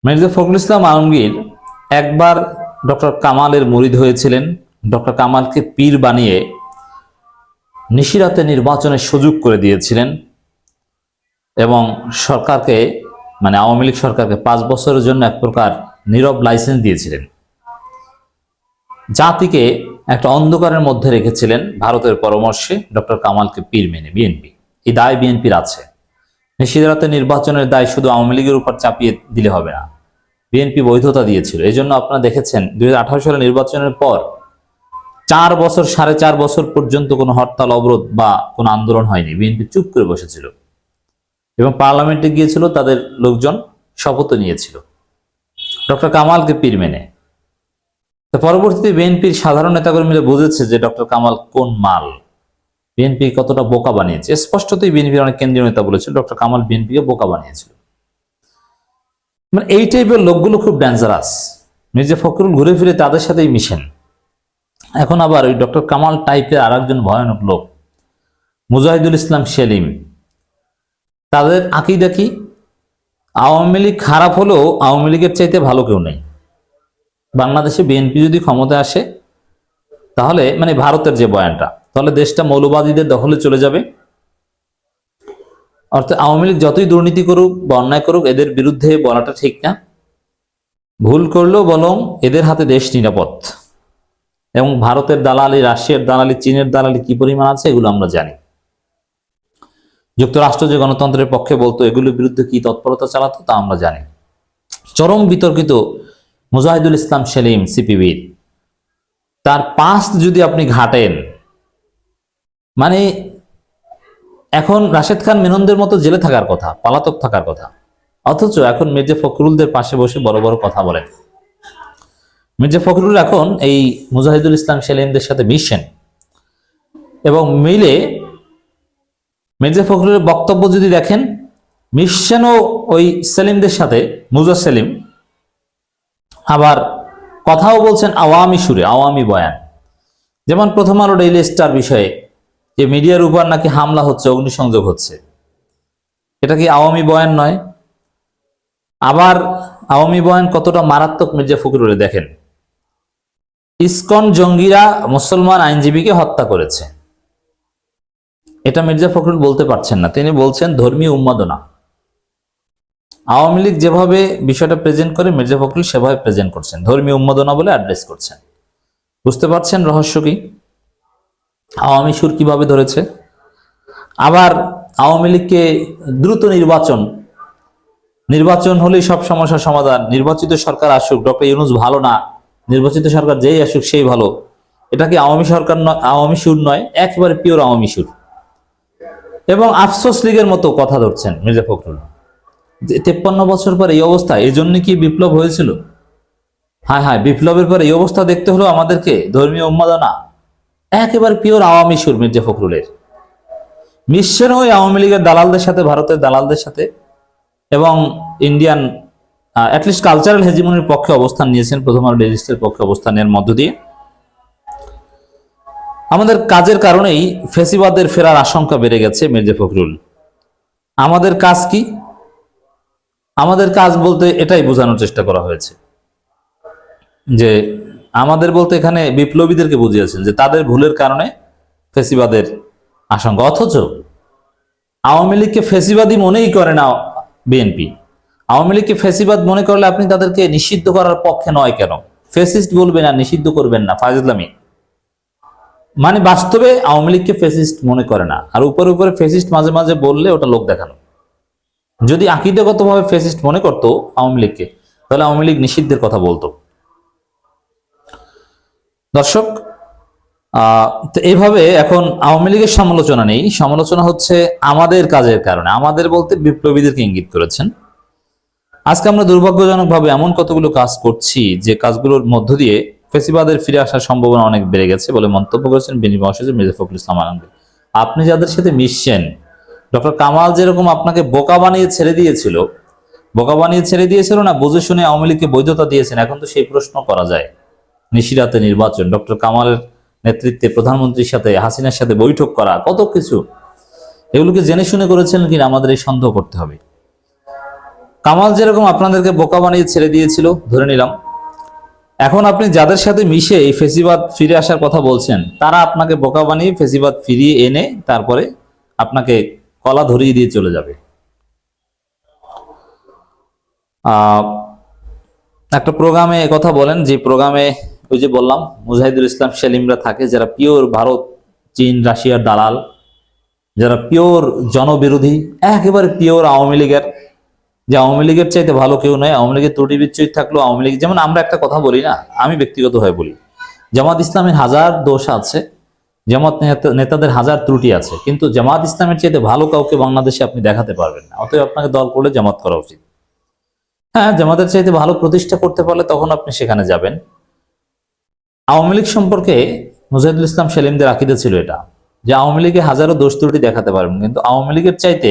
মির্জা ফখরুল ইসলাম আলমগীর একবার ডক্টর কামালের মুরিদ হয়েছিলেন। ডক্টর কামালকে পীর বানিয়ে নিশিরাতে নির্বাচনের সুযোগ করে দিয়েছিলেন এবং সরকারকে আওয়ামী লীগ সরকারকে 5 বছরের জন্য এক প্রকার নীরব লাইসেন্স দিয়েছিলেন। জাতিকে একটা অন্ধকারের মধ্যে রেখেছিলেন ভারতের পরামর্শে ডক্টর কামালকে পীর মেনে বিএনপি। এই দায় বিএনপির আছে। নিশিরাতে নির্বাচনের দায় শুধু আওয়ামী লীগের উপর চাপিয়ে দিলে হবে না, বিএনপি বৈধতা দিয়েছিল। এই জন্য আপনারা দেখেছেন 2018 সালের নির্বাচনের পর 4 বছর 4.5 বছর পর্যন্ত কোনো হরতাল অবরোধ বা কোনো আন্দোলন হয়নি। বিএনপি চুপ করে বসেছিল এবং পার্লামেন্টে গিয়েছিল, তাদের লোকজন শপথ নিয়েছিল ডক্টর কামালকে পীর মেনে। পরবর্তীতে বিএনপির সাধারণ নেতাকর্মীরা বুঝেছে যে ডক্টর কামাল কোন মাল, বিএনপি কতটা বোকা বানিয়েছে। স্পষ্টতই বিএনপির অনেক কেন্দ্রীয় নেতা বলেছিল ডক্টর কামাল বিএনপিকে বোকা বানিয়েছিল। এই টাইপের লোকগুলো খুব ডেঞ্জারাস। মির্জা ফখরুল ঘুরে ফিরে তাদের সাথেই মিশেন। এখন আবার ওই ডক্টর কামাল টাইপের আর একজন ভয়ানক লোক মুজাহিদুল ইসলাম সেলিম, তাদের আকীদা কি? আওয়ামী লীগ খারাপ হলেও আওয়ামী লীগের চাইতে ভালো কেউ নেই। বাংলাদেশে বিএনপি যদি ক্ষমতায় আসে তাহলে ভারতের যে বয়ানটা, তাহলে দেশটা মৌলবাদীদের দখলে চলে যাবে। অর্থাৎ আওয়ামী লীগ যতই দুর্নীতি করুক বা অন্যায় করুক, এদের বিরুদ্ধে বলাটা ঠিক না। ভুল করলেও বরং এদের হাতে দেশ নিরাপদ। এবং ভারতের দালালি, রাশিয়ার দালালি, চীনের দালালি কি পরিমাণ আছে এগুলো আমরা জানি। যুক্তরাষ্ট্র যে গণতন্ত্রের পক্ষে বলতো, এগুলোর বিরুদ্ধে কি তৎপরতা চালাতো তা আমরা জানি। চরম বিতর্কিত মুজাহিদুল ইসলাম সেলিম সিপিবির, তার পাস্ট যদি আপনি ঘাটেন, এখন রাশেদ খান মেননদের মতো জেলে থাকার কথা, পলাতক থাকার কথা, অথচ এখন মির্জা ফখরুলদের পাশে বসে বড় বড় কথা বলেন। মির্জা ফখরুল এখন এই মুজাহিদুল ইসলাম সেলিমদের সাথে মিশেন এবং মিলে মির্জা ফখরুলের বক্তব্য যদি দেখেন, মিশেনও ওই সেলিমদের সাথে, মুজা সেলিম, আবার কথাও বলছেন আওয়ামী সুরে, আওয়ামী বয়ান। যেমন প্রথম আলো ডেইলি স্টার বিষয়ে যে মিডিয়ার উপর নাকি হামলা হচ্ছে, অগ্নিসংযোগ হচ্ছে, এটা কি আওয়ামী বয়ান নয়? আবার আওয়ামী বয়ান কতটা মারাত্মক মির্জা ফখরুলের দেখেন, ইসকন জঙ্গিরা মুসলমান আইনজীবীকে হত্যা করেছে, এটা মির্জা ফখরুল বলতে পারছেন না, তিনি বলছেন ধর্মীয় উন্মাদনা। আওয়ামী লীগ যেভাবে বিষয়টা প্রেজেন্ট করে, মির্জা ফখরুল সেভাবে প্রেজেন্ট করছেন, ধর্মীয় উন্মাদনা বলে অ্যাড্রেস করছেন। বুঝতে পারছেন রহস্য কি? আওয়ামী সুর কিভাবে ধরেছে। আবার আওয়ামী লীগকে দ্রুত নির্বাচন হলেই সব সমস্যার সমাধান, নির্বাচিত সরকার আসুক, ডক্টর ইউনূস ভালো না, নির্বাচিত সরকার যেই আসুক সেই ভালো, এটা কি আওয়ামী সরকার নয়? আওয়ামী সুর নয়, একেবারে পিওর আওয়ামী সুর। এবং আফসোস লীগের মতো কথা ধরছেন মির্জা ফখরুল। 53 বছর পর এই অবস্থা, এই জন্য কি বিপ্লব হয়েছিল? হ্যাঁ, বিপ্লবের পর এই অবস্থা দেখতে হলো আমাদেরকে, ধর্মীয় উন্মাদনা, একেবারে পিওর আওয়ামী সুর মির্জা ফখরুলের। মিশন ওই আওয়ামী লীগের দালালদের সাথে, ভারতের দালালদের সাথে, এবং ইন্ডিয়ান অ্যাটলিস্ট কালচারাল হেজিমনির পক্ষে অবস্থান নিয়েছেন, প্রথম আলো ডেইলি স্টারের পক্ষে অবস্থানের মধ্য দিয়ে। আমাদের কাজের কারণেই ফেসিবাদের ফেরার আশঙ্কা বেড়ে গেছে মির্জা ফখরুল। আমাদের কাজ কি? আমাদের কাজ বলতে এটাই বোঝানোর চেষ্টা করা হয়েছে যে আমাদের বলতে এখানে বিপ্লবীদেরকে বুঝিয়েছেন যে তাদের ভুলের কারণে ফেসিবাদের আশঙ্কা। অথচ আওয়ামী লীগকে ফেসিবাদী মনেই করে না বিএনপি। আওয়ামী লীগকে ফেসিবাদ মনে করলে আপনি তাদেরকে নিষিদ্ধ করার পক্ষে নয় কেন? ফেসিস্ট বলবেন আর নিষিদ্ধ করবেন না, ফাজিলামি। বাস্তবে আওয়ামী লীগকে ফেসিস্ট মনে করে না, আর উপরে উপরে ফেসিস্ট মাঝে মাঝে বললে ওটা লোক দেখানো। যদি আকীদাগতভাবে ফেসিস্ট মনে করতো আওয়ামী লীগকে, তাহলে আওয়ামী লীগ নিষিদ্ধের কথা বলতো। দর্শক, তো এইভাবে এখন আওয়ামী লীগের সমালোচনা নেই, সমালোচনা হচ্ছে আমাদের কাজের কারণে। আমাদের বলতে বিপ্লবীদেরকে ইঙ্গিত করেছেন। আজকে আমরা দুর্ভাগ্যজনকভাবে এমন কতগুলো কাজ করছি যে কাজগুলোর মধ্য দিয়ে ফেসিবাদের ফিরে আসার সম্ভাবনা অনেক বেড়ে গেছে বলে মন্তব্য করেছেন বিএনপি মহাসচিব মির্জা ফখরুল ইসলাম আলমগীর। আপনি যাদের সাথে মিশছেন, ডক্টর কামাল যেরকম আপনাকে বোকা বানিয়ে ছেড়ে দিয়েছিল না, বুঝে শুনে আওয়ামী লীগকে বৈধতা দিয়েছেন, এখন তো সেই প্রশ্ন করা যায়। নিশিরাতে নির্বাচন, ডক্টর কামালের নেতৃত্বে প্রধানমন্ত্রীর সাথে, হাসিনার সাথে বৈঠক করা, কত কিছু, এগুলোকে জেনে শুনে করেছেন কিনা আমাদের এই সন্দেহ করতে হবে। কামাল যেরকম আপনাদেরকে বোকা বানিয়ে ছেড়ে দিয়েছিল ধরে নিলাম, এখন আপনি যাদের সাথে মিশে এই ফেসিবাদ ফিরে আসার কথা বলছেন, তারা আপনাকে বোকা বানিয়ে ফেসিবাদ ফিরিয়ে এনে তারপরে আপনাকে কলা ধরিয়ে দিয়ে চলে যাবে। একটা প্রোগ্রামে কথা বলেন, যে প্রোগ্রামে ওই যে বললাম মুজাহিদুল ইসলাম সেলিমরা থাকে, যারা পিওর ভারত চীন রাশিয়ার দালাল, যারা পিওর জনবিরোধী, একেবারে পিওর আওয়ামী লীগের, যে আওয়ামী লীগের চাইতে ভালো কেউ নয়। আওয়ামী লীগের ত্রুটি বিচ্ছুতি থাকলেও আওয়ামী লীগ, যেমন আমরা একটা কথা বলি না, আমি ব্যক্তিগতভাবে বলি, জামাত ইসলামের হাজার দোষ আছে, জামাত নেতাদের হাজার ত্রুটি আছে, কিন্তু জামাত ইসলামের চাইতে ভালো কাউকে বাংলাদেশে আপনি দেখাতে পারবেন না। অতএব আপনাকে দল করলে জামাত করা উচিত। হ্যাঁ, জামাতের চাইতে ভালো প্রতিষ্ঠা করতে পারলে তখন আপনি সেখানে যাবেন। আওয়ামী লীগ সম্পর্কে মুজাহিদুল ইসলাম সেলিমদের আকীদা ছিল এটা, যে আওয়ামী লীগে হাজারো দোষ ত্রুটি দেখাতে পারবেন, কিন্তু আওয়ামী লীগের চাইতে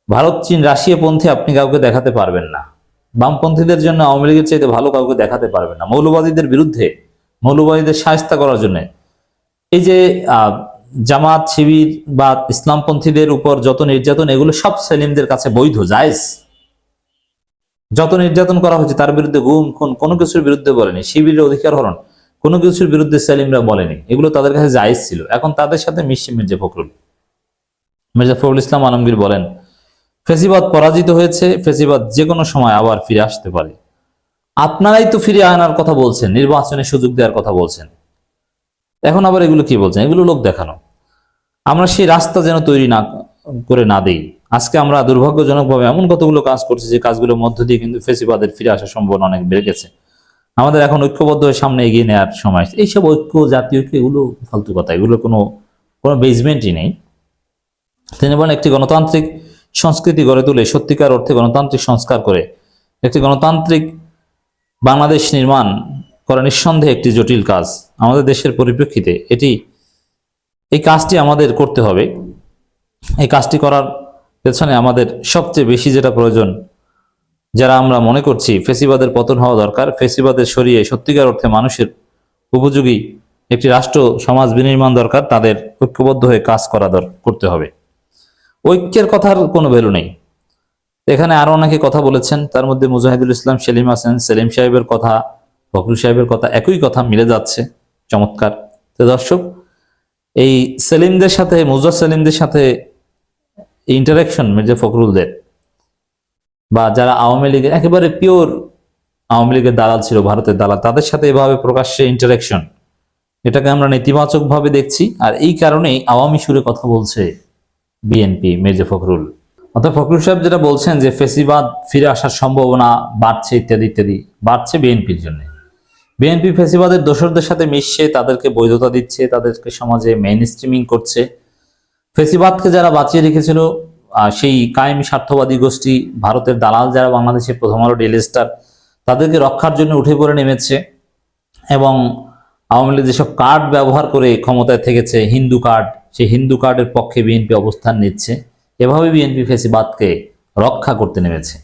ভারত চীন রাশিয়া পন্থী আপনি কাউকে দেখাতে পারবেন না। বামপন্থীদের জন্য আওয়ামী লীগের চাইতে ভালো কাউকে দেখাতে পারবেন না। মৌলবাদীদের বিরুদ্ধে, মৌলবাদীদের শায়েস্তা করার জন্য এই যে জামাত শিবির বা ইসলামপন্থীদের উপর যত নির্যাতন, এগুলো সব সেলিমদের কাছে বৈধ, জায়েজ। যত নির্যাতন করা হয়েছে তার বিরুদ্ধে, গুম খুন কোনো কিছুর বিরুদ্ধে বলেনি, শিবিরের অধিকার হরণ কোনো কিছুর বিরুদ্ধে সেলিমরা বলেনি, এগুলো তাদের কাছে জায়েজ ছিল। এখন তাদের সাথে মিশছে মির্জা ফখরুল ইসলাম আলমগীর বলেন, ফেসিবাদ পরাজিত হয়েছে, ফেসিবাদ যে কোনো সময় আবার ফিরে আসতে পারে। আপনারাই তো ফিরে আনার কথা বলছেন, নির্বাচনে সুযোগ দেওয়ার কথা বলছেন, এখন আবার এগুলো কি বলছেন? এগুলো লোক দেখানো। আমরা সেই রাস্তা যেন তৈরি না করে না দেই। আজকে আমরা দুর্ভাগ্যজনকভাবে এমন কতগুলো কাজ করছি যে কাজগুলোর মধ্য দিয়ে কিন্তু ফেসিবাদের ফিরে আসার সম্ভাবনা অনেক বেড়ে গেছে। আমাদের এখন ঐক্যবদ্ধ হয়ে সামনে এগিয়ে নেওয়ার সময়। এইসব ঐক্য, জাতীয় ঐক্য, এগুলো ফালতু কথা, এগুলো কোনো বেসমেন্টই নেই। তিনি বলেন, একটি গণতান্ত্রিক সংস্কৃতি গড়ে তুলে সত্যিকার অর্থে গণতান্ত্রিক সংস্কার করে একটি গণতান্ত্রিক বাংলাদেশ নির্মাণ করা নিঃসন্দেহে একটি জটিল কাজ। আমাদের দেশের পরিপ্রেক্ষিতে এই কাজটি আমাদের করতে হবে। এই কাজটি করার পেছনে আমাদের সবচেয়ে বেশি যেটা প্রয়োজন, যারা আমরা মনে করছি ফেসিবাদের পতন হওয়া দরকার, ফেসিবাদের সরিয়ে সত্যিকার অর্থে মানুষের উপযোগী একটি রাষ্ট্র সমাজ বিনির্মাণ দরকার, তাদের ঐক্যবদ্ধ হয়ে কাজ করতে হবে। ঐক্যের কথার কোনো ভ্যালু নেই। এখানে আরো অনেকে কথা বলেছেন, তার মধ্যে মুজাহিদুল ইসলাম সেলিম আছেন, সেলিম সাহেবের কথা, ফখরুল সাহেবের কথা, একই কথা মিলে যাচ্ছে, চমৎকার। তো দর্শক, এই সেলিমদের সাথে, সেলিমদের সাথে ইন্টারাকশন মির্জা ফখরুলদের, বা যারা আওয়ামী লীগের একেবারে পিওর আওয়ামী লীগের দালাল ছিল, ভারতের দালাল, তাদের সাথে এভাবে প্রকাশ্যে ইন্টারাকশন, এটাকে আমরা নেতিবাচক ভাবে দেখছি। আর এই কারণেই আওয়ামী সুরে কথা বলছে বিএনপি, মির্জা ফখরুল। অর্থাৎ ফখরুল সাহেব যেটা বলছেন যে ফেসিবাদ ফিরে আসার সম্ভাবনা বাড়ছে ইত্যাদি ইত্যাদি, বাড়ছে বিএনপির জন্য। বিএনপি ফেসিবাদের দোসরদের সাথে মিশছে, তাদেরকে বৈধতা দিচ্ছে, তাদেরকে সমাজে মেইন স্ট্রিমিং করছে। ফেসিবাদকে যারা বাঁচিয়ে রেখেছিল, সেই কায়েমি স্বার্থবাদী গোষ্ঠী, ভারতের দালাল যারা বাংলাদেশে প্রথম আলো, ডেইলি স্টার, তাদেরকে রক্ষার জন্য উঠে পড়ে নেমেছে। এবং আওয়ামী লীগ যেসব কার্ড ব্যবহার করে ক্ষমতায় থেকেছে, হিন্দু কার্ড, সেই হিন্দু কার্ডের পক্ষে বিএনপি অবস্থান নিচ্ছে। এভাবে বিএনপি ফেসিবাদকে রক্ষা করতে নেমেছে।